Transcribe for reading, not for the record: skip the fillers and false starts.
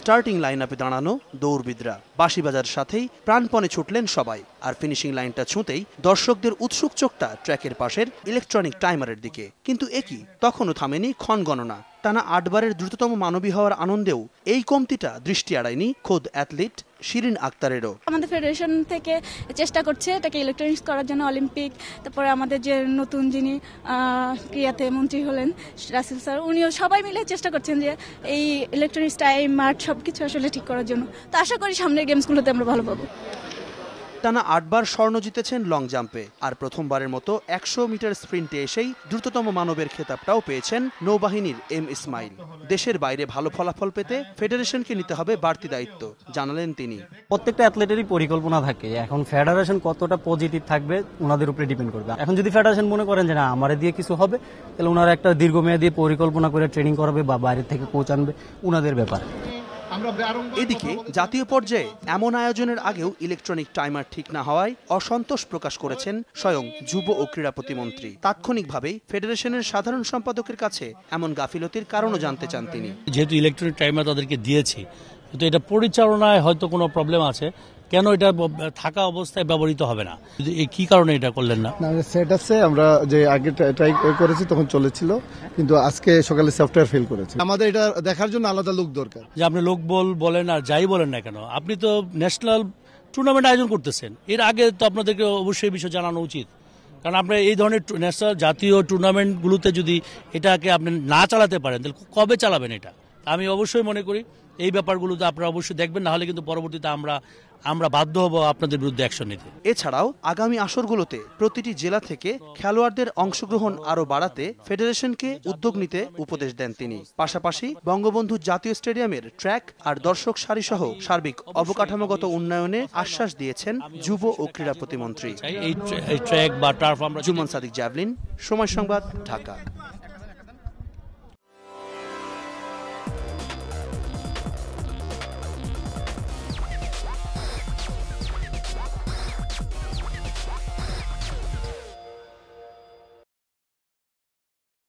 Starting line আপে দাঁড়ানো দৌড়বিদরা বাঁশিবাজার সাথেই প্রাণপণে ছুটলেন সবাই। আর ফিনিশিং লাইনটা ছুঁতেই দর্শকদের উৎসুক চোখটা ট্র্যাকের পাশের ইলেকট্রনিক টাইমারের দিকে। কিন্তু একই তখনও থামেনি ক্ষণ গণনা। টানা ৮ বারের দ্রুততম মানবী হওয়ার আনন্দেও এই কমতিটা দৃষ্টি এড়ায়নি খোদ অ্যাথলিট শিরিন আক্তারেরও। আমাদের ফেডারেশন থেকে চেষ্টা করছে এটাকে ইলেকট্রনিক্স করার জন্য, অলিম্পিক। তারপরে আমাদের যে নতুন যিনি ক্রীড়াতে মন্ত্রী হলেন রাসেল স্যার, উনিও সবাই মিলে চেষ্টা করছেন যে এই ইলেকট্রনিক্স টাইম মার্ট সবকিছু আসলে ঠিক করার জন্য। তো আশা করি সামনের গেমসগুলোতে আমরা ভালো পাবো। টানা ৮ বার স্বর্ণ জিতেছেন লং জাম্পে, আর প্রথমবারের মতো ১০০ মিটার স্প্রিন্টে এসেই দ্রুততম মানবের খেতাবটাও পেয়েছেন নৌবাহিনীর এম ইসমাইল। দেশের বাইরে ভালো ফলাফল পেতে ফেডারেশনকে নিতে হবে বাড়তি দায়িত্ব, জানালেন তিনি। প্রত্যেকটা অ্যাথলেটেরই পরিকল্পনা থাকে, এখন ফেডারেশন কতটা পজিটিভ থাকবে ওনাদের উপরে ডিপেন্ড করবে। এখন যদি ফেডারেশন মনে করেন যে না আমারে দিয়ে কিছু হবে, তাহলে ওনারা একটা দীর্ঘমেয়াদী পরিকল্পনা করে ট্রেনিং করাবে বা বাইরে থেকে কোচ আনবে, ওনাদের ব্যাপার। এদিকে জাতীয় পর্যায়ে এমন আয়োজনের আগেও ইলেকট্রনিক টাইমার ঠিক না হওয়ায় অসন্তোষ প্রকাশ করেছেন স্বয়ং যুব ও ক্রীড়া প্রতিমন্ত্রী। তাৎক্ষণিকভাবেই ফেডারেশনের সাধারণ সম্পাদকের কাছে এমন গাফিলতির কারণও জানতে চান তিনি। যেহেতু ইলেকট্রনিক টাইমার তাদেরকে দিয়েছি, কিন্তু এটা পরিচালনায় হয়তো কোনো প্রবলেম আছে, কেন এটা থাকা অবস্থায় ব্যবহৃত হবে না? কি কারণে এটা করলেন না? সেট আছে, আমরা যে আগে ট্রাই করেছি তখন চলেছিল, কিন্তু আজকে সকালে সফটওয়্যার ফেল করেছে। আমাদের এটা দেখার জন্য আলাদা লোক দরকার। যে আপনি লোক বলেন আর যাই বলেন না কেন, আপনি তো ন্যাশনাল টুর্নামেন্ট আয়োজন করতেছেন, এর আগে তো আপনাদেরকে অবশ্যই বিষয় জানানো উচিত। কারণ আপনার এই ধরনের ন্যাশনাল জাতীয় টুর্নামেন্টগুলোতে যদি এটাকে আপনি না চালাতে পারেন, তাহলে কবে চালাবেন এটা? আমি অবশ্যই মনে করি এই ব্যাপারগুলোতে আপনারা অবশ্যই দেখবেন, না হলে কিন্তু পরবর্তীতে আমরা বাধ্য হব আপনাদের বিরুদ্ধে অ্যাকশন নিতে। এছাড়াও আগামী আসরগুলোতে প্রতিটি জেলা থেকে খেলোয়াড়দের অংশগ্রহণ আরও বাড়াতে ফেডারেশনকে উদ্যোগ নিতে উপদেশ দেন তিনি। পাশাপাশি বঙ্গবন্ধু জাতীয় স্টেডিয়ামের ট্র্যাক আর দর্শক সারিসহ সার্বিক অবকাঠামোগত উন্নয়নে আশ্বাস দিয়েছেন যুব ও ক্রীড়া প্রতিমন্ত্রী। এই ট্র্যাক বা টার্ফ আমরা। জুমান সাদিক, জ্যাভলিন, সময় সংবাদ, ঢাকা।